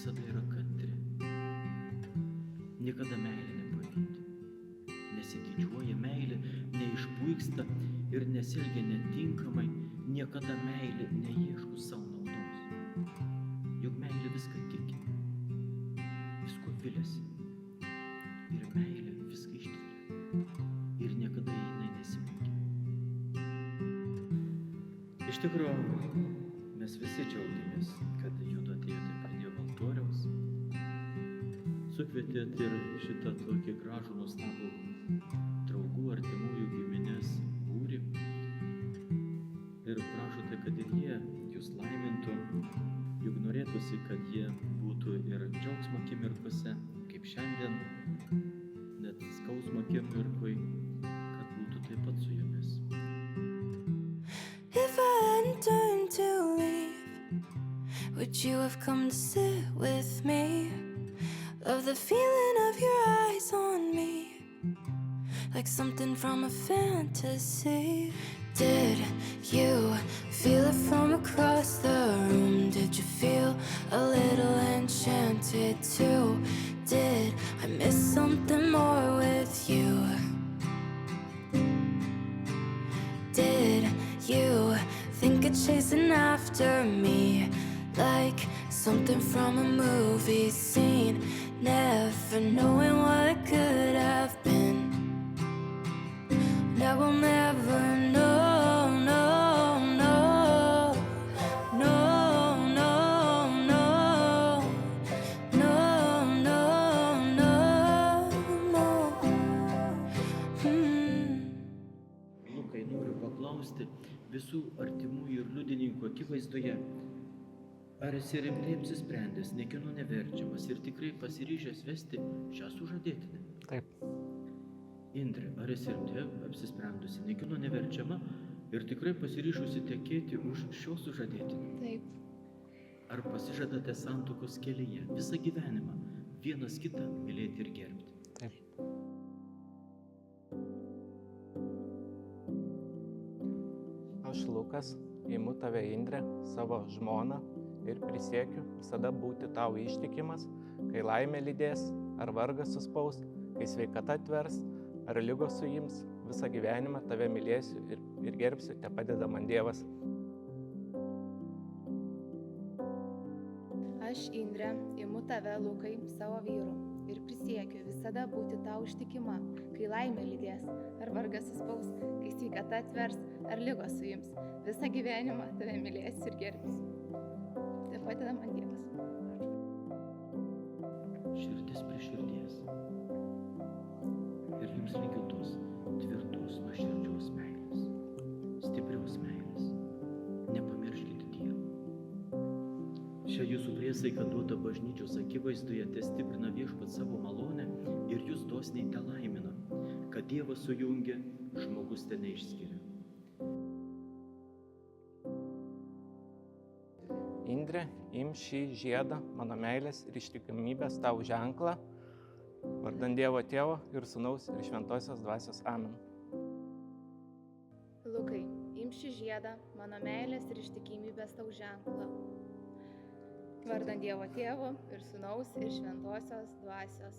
visada yra kantri. Niekada meilė nepavydi. Nesididžiuoja meilė, neišpuiksta ir nesielgia netinkamai. Niekada meilė neieško savo naudos. Juk meilė viską tiki, visko viliasi. Ir meilė viską ištveria. Ir niekada jinai nesibaigia. Iš tikrųjų, mes visi džiaugiamės, kad judu atėjote prie Dievo altoriaus. Sukvietėt ir šitą tokį gražų, nuostabų draugų, artimųjų, giminės būrį. Ir prašote, kad ir jie jūs laimintų. Juk norėtųsi, kad jie būtų ir džiaugsmo akimirkose, kaip šiandien, net skausmo akimirkoj, kad būtų taip pat su jumis. If I hadn't turned to leave, would you have come to sit with me? Love the feeling of your eyes on me, like something from a fantasy. Did you feel it from across the room? Did you feel a little enchanted too? Did I miss something more with you? Did you think of chasing after me like something from a movie scene, never knowing what could have been? I will never know, no, no, no, no, no, no, no, no, no. Lukai, noriu paklausti visų artimųjų ir liudininkų akivaizdoje, ar esi rimtai apsisprendęs, niekieno neverčiamas ir tikrai pasiryžęs vesti šią sužadėtinę? Taip. Indrė, ar esi rimtai apsisprendusi, niekieno neverčiama ir tikrai pasiryžusi tekėti už šio sužadėtinio? Taip. Ar pasižadate santuokos kelyje visą gyvenimą vienas kitą mylėti ir gerbti? Taip. Aš, Lukas, imu tave, Indrė, savo žmoną ir prisiekiu visada būti tau ištikimas, kai laimė lydės, ar vargas suspaus, kai sveikata atvers, ar lygos suims, visą gyvenimą tave mylėsiu ir gerbsiu, te padeda man Dievas. Aš, Indrė, imu tave, Lukai, savo vyru ir prisiekiu visada būti tau ištikima, kai laimė lydės, ar vargas suspaus, kai sveikata atvers, ar lygos suims, visą gyvenimą tave mylėsiu ir gerbsiu. Te padeda man Dievas. Širdis prie širdies. Ir jums linkiu tos tvirtos, nuoširdžios meilės, stiprios meilės. Nepamirškite Dievo. Šią jūsų priesaiką duoda bažnyčios akivaizdoje, te stiprina Viešpats savo malonę ir jūs dosniai te laimina, kad Dievas sujungia, žmogus te neišskiria. Indrė, imk šį žiedą, mano meilės ir ištikimybės tau ženklą, vardan Dievo Tėvo ir Sūnaus ir Šventosios Dvasios. Amen. Lukai, imk šį žiedą, mano meilės ir ištikimybės tau ženklą, vardan Dievo Tėvo ir Sūnaus ir Šventosios Dvasios.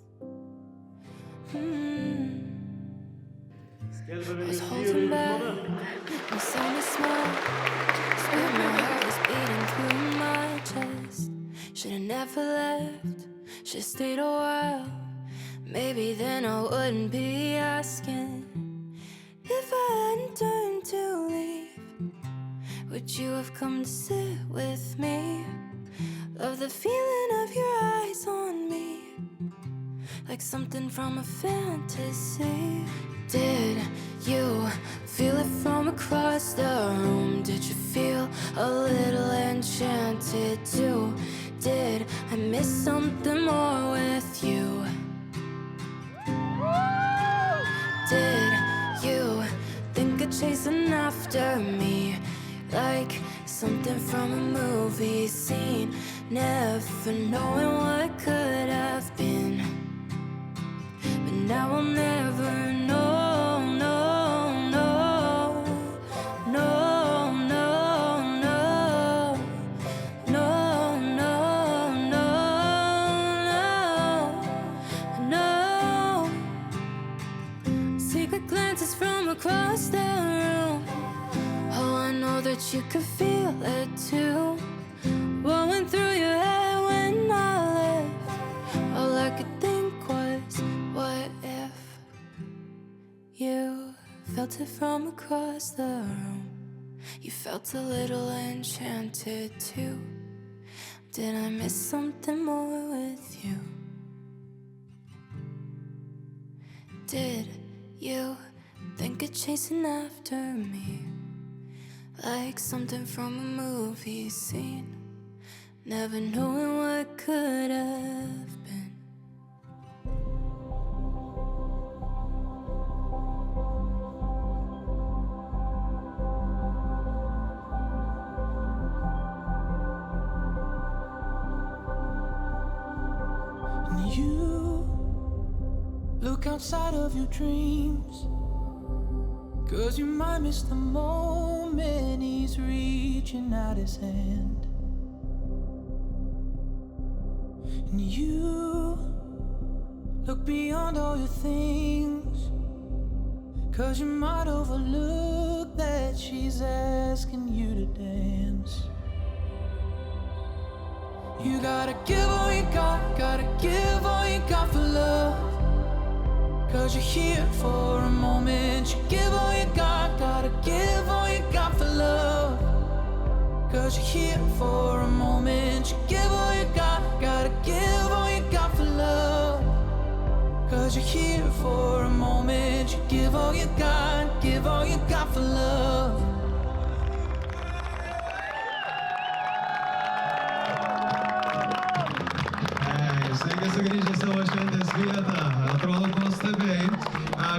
I was holding back, you saw me smile, swear my heart was beating through my chest. Should've never left, should've stayed a while. Maybe then I wouldn't be asking. If I hadn't turned to leave, would you have come to sit with me? Love the feeling of your eyes on me, like something from a fantasy. Did you feel it from across the room? Did you feel a little enchanted too? Did I miss something more with you? Did you think of chasing after me like something from a movie scene, never knowing what could have been? But now I'll never know. No, no, no, no, no, no, but you could feel it too, rolling through your head when I left. All I could think was, what if you felt it from across the room? You felt a little enchanted too. Did I miss something more with you? Did you think of chasing after me like something from a movie scene, never knowing what could have been? And you look outside of your dreams, 'cause you might miss the moment he's reaching out his hand. And you look beyond all your things, 'cause you might overlook that she's asking you to dance. You gotta give all you got, gotta give all you got for love, 'cause you're here for a moment. You give all you got, gotta give all you got for love, 'cause you're here for a moment. You give all you got, gotta give all you got for love, 'cause you're here for a moment. You give all you got for love. Sveiki sugrįžę savo šventės vietą, atrodo nuostabiai.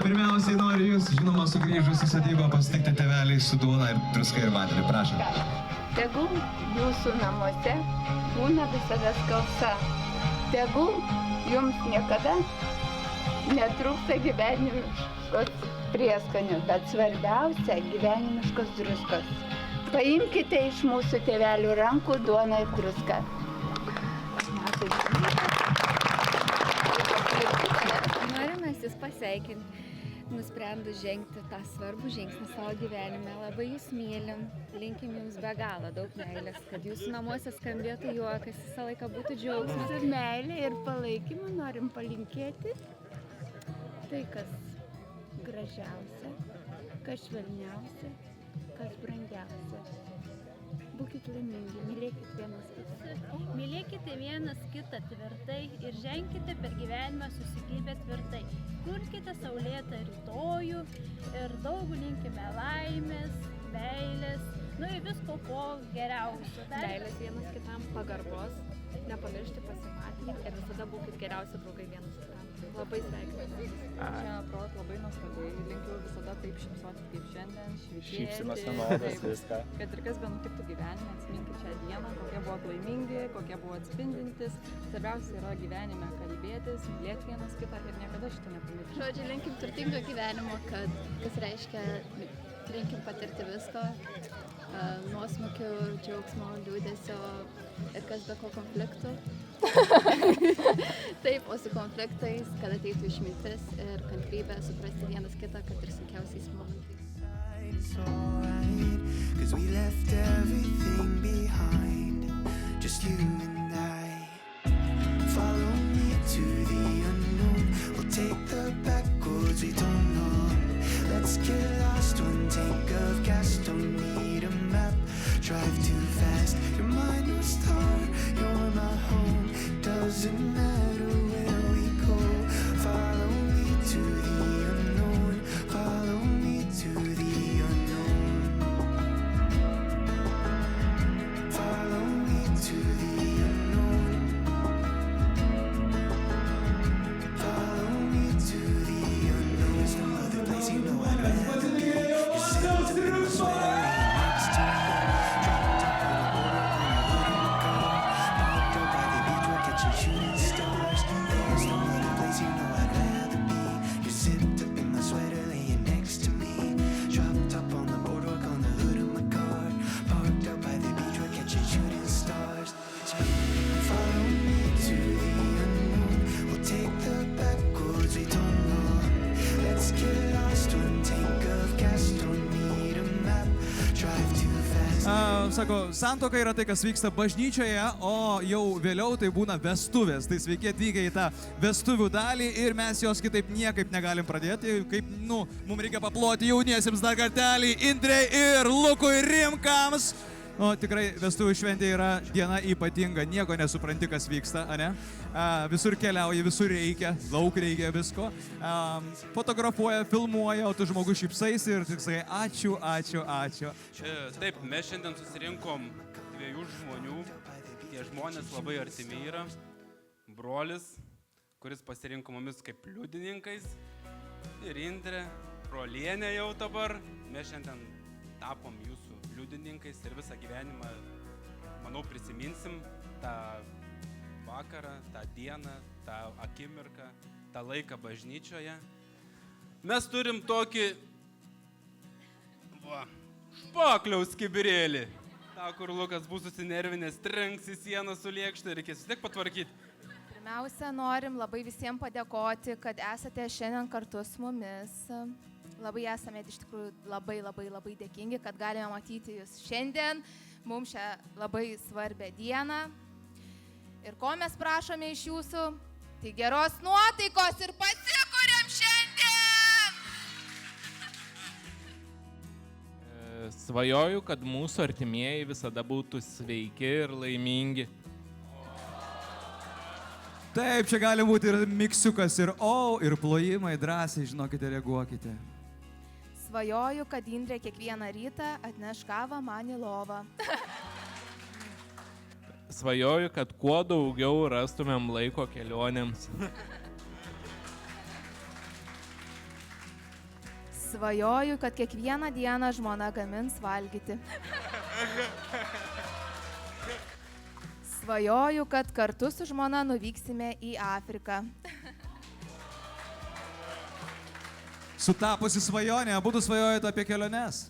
Pirmiausiai noriu jūs, žinoma, sugrįžus į sodybą pasitikti tėveliai su duona ir druska ir vandenį. Prašom. Tegul jūsų namuose būna visada skalsa. Tegul jums niekada netrūksta gyvenimiškos prieskonių, bet svarbiausia gyvenimiškos druskos. Paimkite iš mūsų tėvelių rankų duoną ir druską. Norime jūs pasveikinti, nusprendus žengti tą svarbų žingsnį savo gyvenime. Labai jūs mylim, linkim jums be galo daug meilės, kad jūsų namuose skambėtų juokas, visą laiką būtų džiaugsmas. Su meilė ir palaikymu norim palinkėti tai, kas gražiausia, kas švelniausia, kas brangiausia. Būkit laimingi, mylėkit vienas kitą. Mylėkite vienas kitą tvirtai ir ženkite per gyvenimą susikibę tvirtai. Kurkite saulėtą rytojų ir daug linkime laimės, meilės, ir visko ko geriausio. Meilės vienas kitam, pagarbos, nepamiršti pasimatymų ir visada būkit geriausi draugai vienas kitam. Labai sveikinu. Čia atrodo labai nuostabiai. Linkiu visada taip šypsotis kaip šiandien, švytėti. Šypsenos vienodas, viską. Kad ir kas benutiktų gyvenime, atsiminkit šią dieną, kokie buvo laimingi, kokie buvo atspindintis. Svarbiausia yra gyvenime kalbėtis, mylėti vienas kitą ir niekada šito nepamiršti. Žodžiu, linkim turtingo gyvenimo, kas reiškia, linkim patirti visko, nuosmukių, džiaugsmo, liūdesio ir kas be ko konfliktų. Taip, o su konfliktais, kad ateitų išmintis ir kantrybė, suprasti vienas kitą, kad ir sunkiausiais momentais. It's alright, 'cause we left everything behind, just you and I. Follow me to the unknown, we'll take the back roads we don't know. Let's get lost, one tank of gas, don't need a map, drive too fast. You're my North Star, you're my home, doesn't matter where we go. Follow me to the unknown, follow me to the unknown. Follow me to the unknown. Follow me to the unknown. There's no other place you know I'd rather be. You're sitting to the sweater next to me. Dropped up on the border when you wouldn't go. Parked up by the beach, we'll get you shooting stars. Sako, santuoka yra tai, kas vyksta bažnyčioje, o jau vėliau tai būna vestuvės. Tai sveiki atvykę į tą vestuvių dalį ir mes jos kitaip niekaip negalim pradėti. Kaip, mums reikia paploti jauniesiems dar kartelį Indrei ir Lukui Rimkams. Tikrai vestuvių šventė yra diena ypatinga, nieko nesupranti, kas vyksta, ane? Visur keliauja, visur reikia, daug reikia visko. Fotografuoja, filmuoja, o tu žmogus šypsaisi ir tik sakai ačiū, ačiū, ačiū. Taip, mes šiandien susirinkom dviejų žmonių. Tie žmonės labai artimi yra. Brolis, kuris pasirinko mumis kaip liudininkais. Ir Indrė, brolienė jau dabar. Mes šiandien tapom jūsų liudininkais ir visą gyvenimą, manau, prisiminsim tą vakarą, tą dieną, tą akimirką, tą laiką bažnyčioje. Mes turim tokį špakliaus kibirėlį. Ta, kur Lukas bus susinervinęs, trenks į sieną su lėkšte, reikės vis tiek patvarkyti. Pirmiausia, norim labai visiems padėkoti, kad esate šiandien kartu su mumis. Labai esame iš tikrųjų labai dėkingi, kad galime matyti jūs šiandien, mums šią labai svarbią dieną. Ir ko mes prašome iš jūsų, tai geros nuotaikos ir pasikuriam šiandien! Svajoju, kad mūsų artimieji visada būtų sveiki ir laimingi. Taip, čia gali būti ir miksiukas, ir plojimai, drąsiai, žinokite, reaguokite. Svajoju, kad Indrė kiekvieną rytą atneš kavą man į lovą. Svajoju, kad kuo daugiau rastumėm laiko kelionėms. Svajoju, kad kiekvieną dieną žmona gamins valgyti. Svajoju, kad kartu su žmona nuvyksime į Afriką. Sutapusi svajonė, abudu svajojate apie keliones.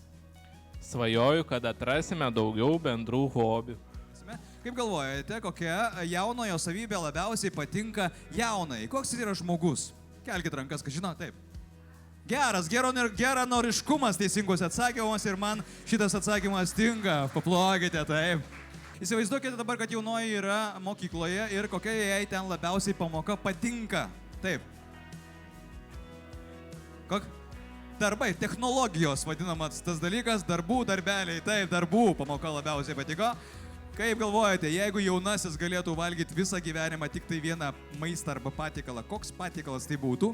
Svajoju, kad atrasime daugiau bendrų hobių. Kaip galvojate, kokia jaunojo savybė labiausiai patinka jaunai? Koks yra žmogus? Kelkit rankas, kas žino, taip. Geranoriškumas teisingus atsakymas ir man šitas atsakymas tinka. Paplokite, taip. Įsivaizduokite dabar, kad jaunoji yra mokykloje ir kokia jai ten labiausiai pamoka patinka. Taip. Darbai, technologijos vadinamas tas dalykas, darbeliai, taip, darbų pamoka labiausiai patiko. Kaip galvojate, jeigu jaunasis galėtų valgyti visą gyvenimą tik tai vieną maistą arba patiekalą, koks patiekalas tai būtų?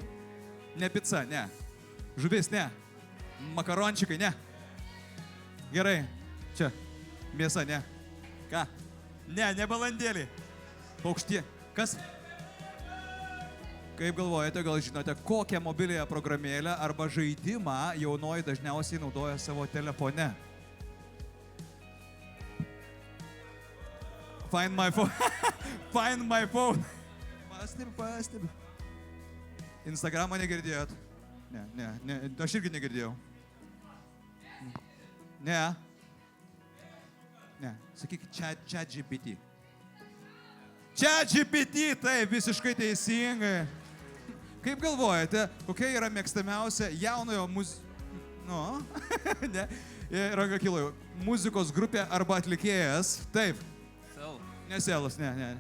Ne pica, ne. Žuvis, ne. Makarončikai, ne. Gerai, čia. Mėsa, ne. Ką? Ne balandėlį. Paukštie. Kas? Kaip galvojate, gal žinote, kokią mobiliąją programėlę arba žaidimą jaunoji dažniausiai naudoja savo telefone? Find my phone. Find my phone. Pastebi. Instagramą negirdėjot? Ne. Aš irgi negirdėjau. Ne. Sakyk, ChatGPT. ChatGPT, taip, visiškai teisingai. Kaip galvojate, kokia yra mėgstamiausia jaunojo ranka kilo, muzikos grupė arba atlikėjas? Taip. Ne Selas, ne.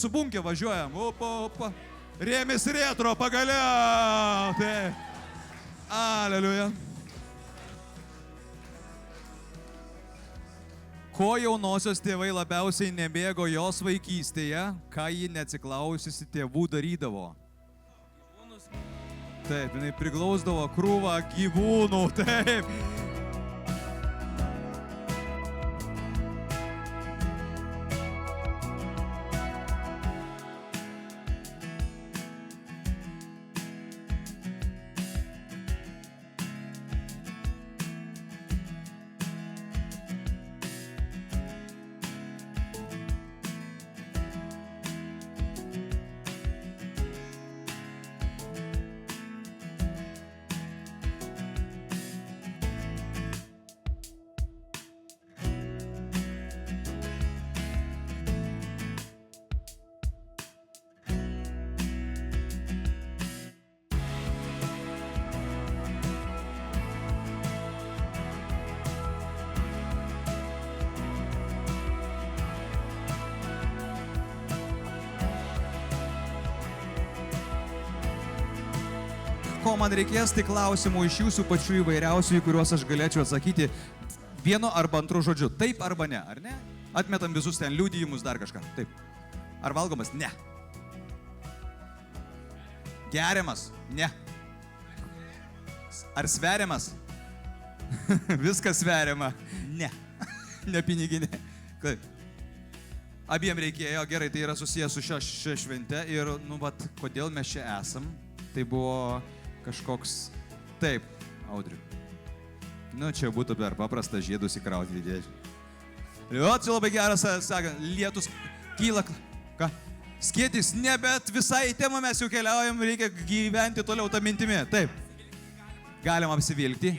Su bunkė važiuojam. Opa. Rėmis retro pagaliau. Taip. Aleliuja. Ko jaunosios tėvai labiausiai nemėgo jos vaikystėje, ką ji neatsiklausiusi tėvų darydavo? Taip, jinai priglausdavo krūvą gyvūnų, taip. ko man reikės, tai klausimų iš jūsų pačių įvairiausių, į kuriuos aš galėčiau atsakyti vienu arba antru žodžiu. Taip arba ne, ar ne? Atmetam visus ten liudijimus, dar kažką. Taip. Ar valgomas? Ne. Geriamas? Ne. Ar sveriamas? Viskas sveriama. Ne. Ne piniginė. Kaip? Abiem reikėjo, gerai, tai yra susijęs su šia švente ir, nu, vat, kodėl mes čia esam, tai buvo kažkoks, taip, Audriu. Nu, čia būtų per paprasta žiedus įkrauti dėžį. O, čia labai geras, sako, lietus kyla, ką? Skėtis, ne, bet visai į temą mes jau keliaujam, reikia gyventi toliau tą mintimį, taip. Galim apsivilkti.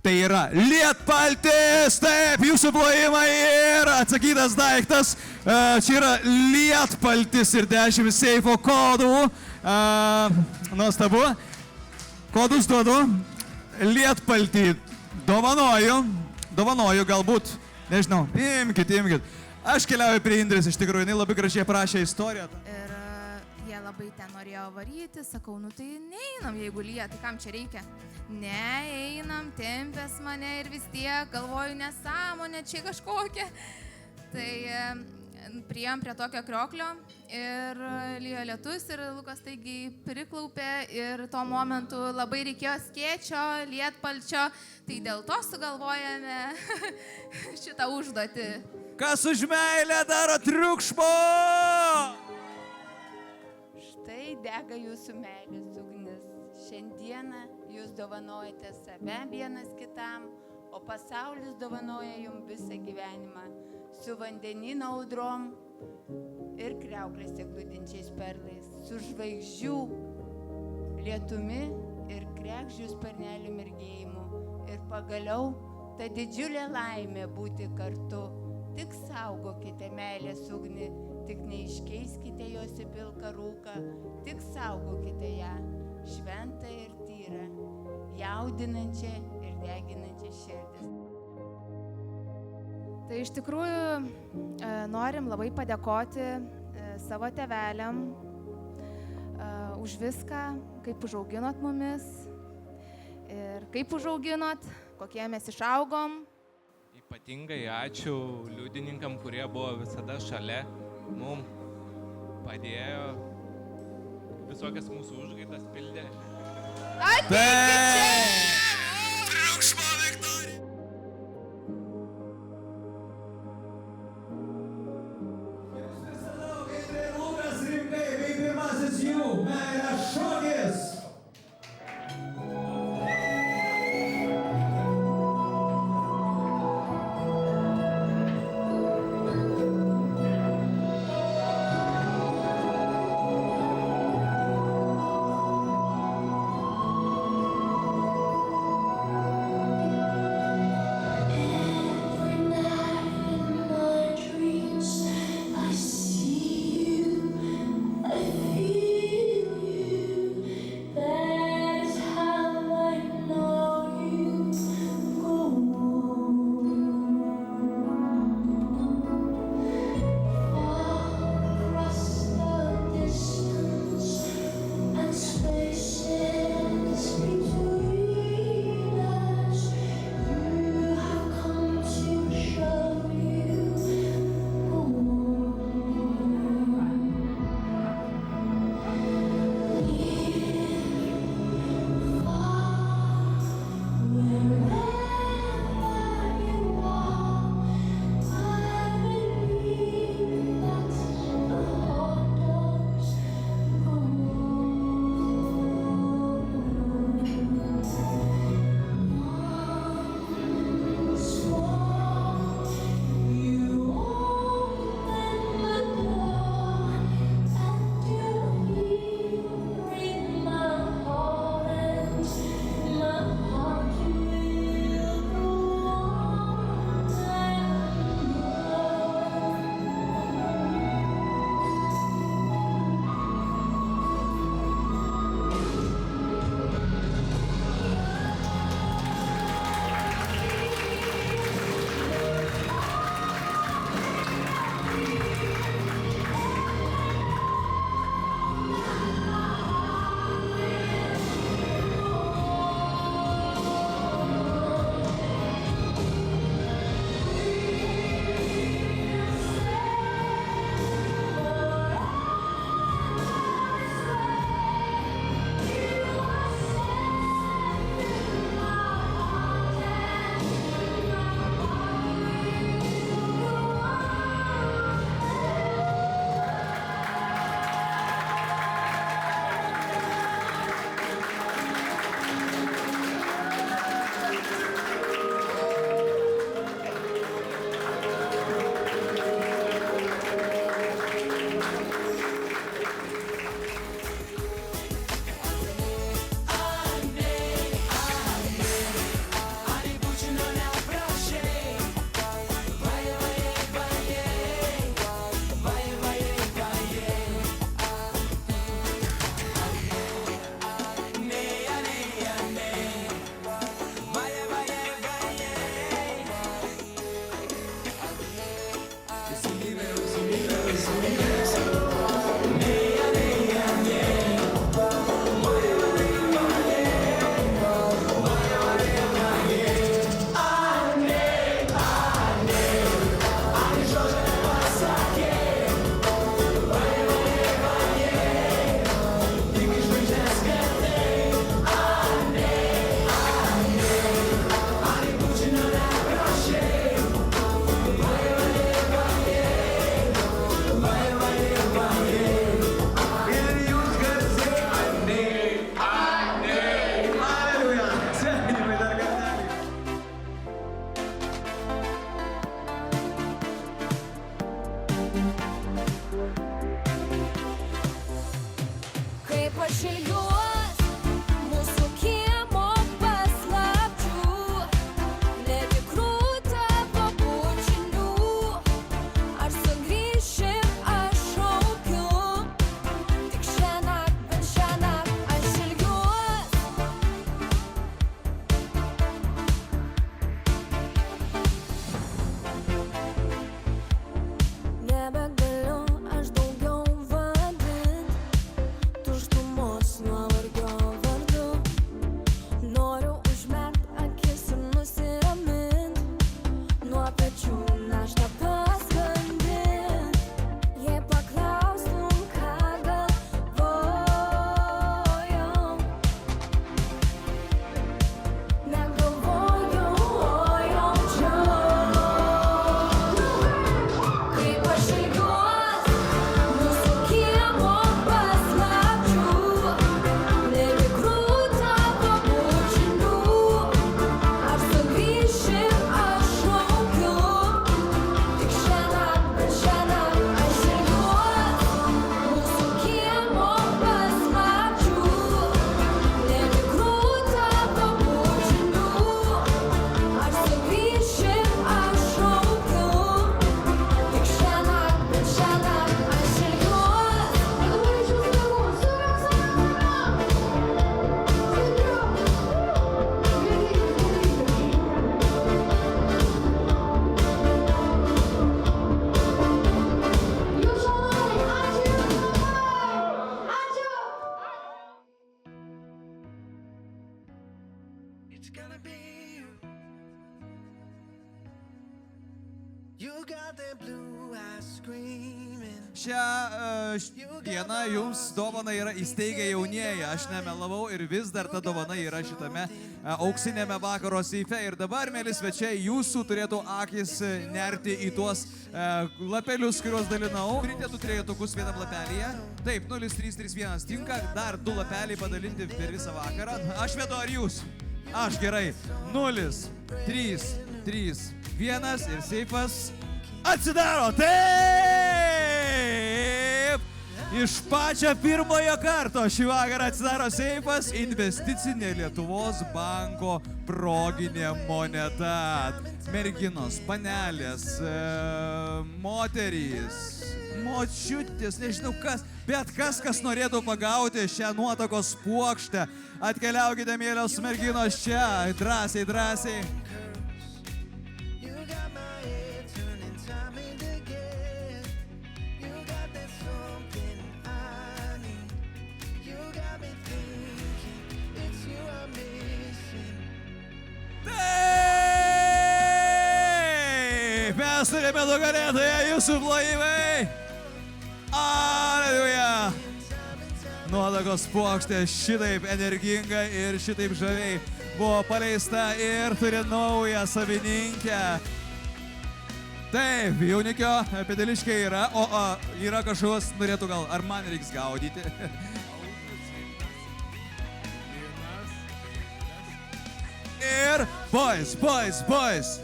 Tai yra lietpaltis, taip, jūsų plojimai ir atsakytas daiktas. Čia yra lietpaltis ir 10 seifo kodų. Nuostabu. Kodus duodu. Lietpaltį dovanoju galbūt, nežinau, imkit. Aš keliauju prie Indrės, iš tikrųjų, jinai labai gražiai aprašė istoriją. Ir jie labai ten norėjo varyti, sakau, nu tai neinam, jeigu lyja, tai kam čia reikia? Ne, einam, tempės mane ir vis tiek, galvoju, nesąmonė čia kažkokia. Tai priėjom prie tokio krioklio ir lyjo lietus ir Lukas taigi priklaupė ir tuo momentu labai reikėjo skėčio, lietpalčio, tai dėl to sugalvojame šitą užduotį. Kas už meilę daro triukšmo? Štai dega jūsų meilės ugnis. Šiandieną jūs dovanojate save vienas kitam, o pasaulis dovanoja jums visą gyvenimą su vandenino audrom ir kriauklėse glūdinčiais perlais, su žvaigždžių lietumi ir krekždžių sparnelių mirgėjimu. Ir pagaliau ta didžiulė laimė būti kartu. Tik saugokite meilės ugnį, tik neiškeiskite jos į pilką rūką, tik saugokite ją, šventą ir tyrą, jaudinančią ir deginančią širdis. Tai iš tikrųjų norim labai padėkoti savo tėveliam už viską, kaip užauginot mumis ir kaip užauginot, kokie mes išaugom. Ypatingai ačiū liudininkam, kurie buvo visada šalia, mum padėjo, visokias mūsų užgaidas pildė. Ateikit čia! Triukšmo, Viktorija! Jūs visada, kaip ir Lukas rinkai, bei pirmasis jų, meilės šokis! I see you, I feel you. pečių naštą paskandint. Jei paklaustum, ką galvojom, negalvojom, ojom čia. Kaip aš ilgiuos mūsų kiemo paslapčių, netikrų tavo bučinių. Ar sugrįši, aš šaukiu, tik šiandien, bet šiandien aš ilgiuos mūsų kiemo paslapčių, netikrų tavo bučinių. Ar sugrįši, aš šaukiu, tik šiandien, bet šiandien aš ilgiuos. It's gonna be you. You got them blue eyes screaming. Šią dieną jums dovana yra įsteigę jaunieji, aš nemelavau ir vis dar ta dovana yra šitame auksinėme vakaro seife. Ir dabar, mėly svečiai, jūsų turėtų akis nerti į tuos lapelius, kuriuos dalinau. Turite 2 trejetukus vienam lapelyje. Taip, 0331 tinka, dar 2 lapeliai padalinti per visą vakarą. Aš vedu, ar jūs? Aš gerai. 0, 3, 3, 1 ir seifas atsidaro. Taip! Iš pačio pirmojo karto šį vakarą atsidaro seifas, investicinė Lietuvos banko proginė moneta. Merginos, panelės, moterys, močiutės, nežinau kas, bet kas norėtų pagauti šią nuotakos puokštę, atkeliaukite, mėlyos merginos, čia, drąsiai, drąsiai. You got my head turning time and again. You got that something I need. You got me thinking it's you I'm missing. Taip, mes turime nugalėtoją, jūsų plojimai. Aleliuja. Nuotakos puokštė šitaip energinga ir šitaip žaviai buvo paleista ir turi naują savininkę. Taip, jaunikio pedeliškė yra, o yra kažkas norėtų gal, ar man reiks gaudyti? Ir boys, boys, boys.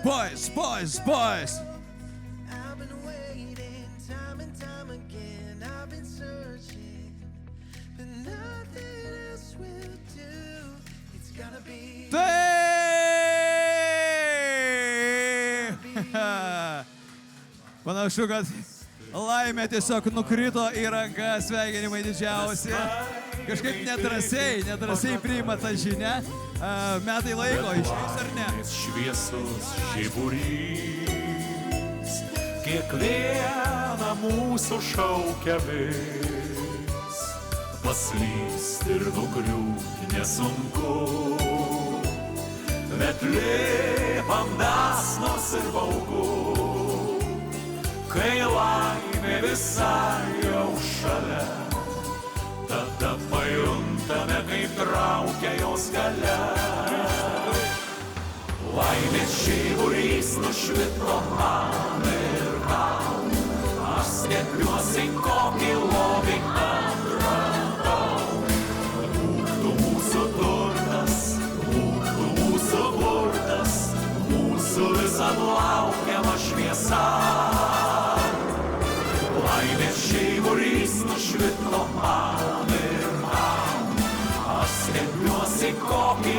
Boys, boys, boys. I've been waiting time and time again. I've been searching, but nothing else will do. It's gotta be. Taip! Panašu, kad laimė tiesiog nukrito į ranką, sveikinimai didžiausi. Kažkaip nedrasiai priima tą žinią. Metai laiko, išeis ar ne? Šviesus žiburys, kiekvieną mūsų šaukia vis, paslyst ir nukriūt nesunku, bet lipam dasnos ir baugu, kai laimė visai jau šalia. Tada pajuntame, kaip traukia jos galia. Laimės žiburys nušvito man ir tau. Aš stebiuosi, kokį lobį atradau. Būtų mūsų turtas, būtų mūsų burtas, mūsų visad laukiama šviesa. Laimės žiburys nušvito man ir tau. Aš stebiuosi, kokį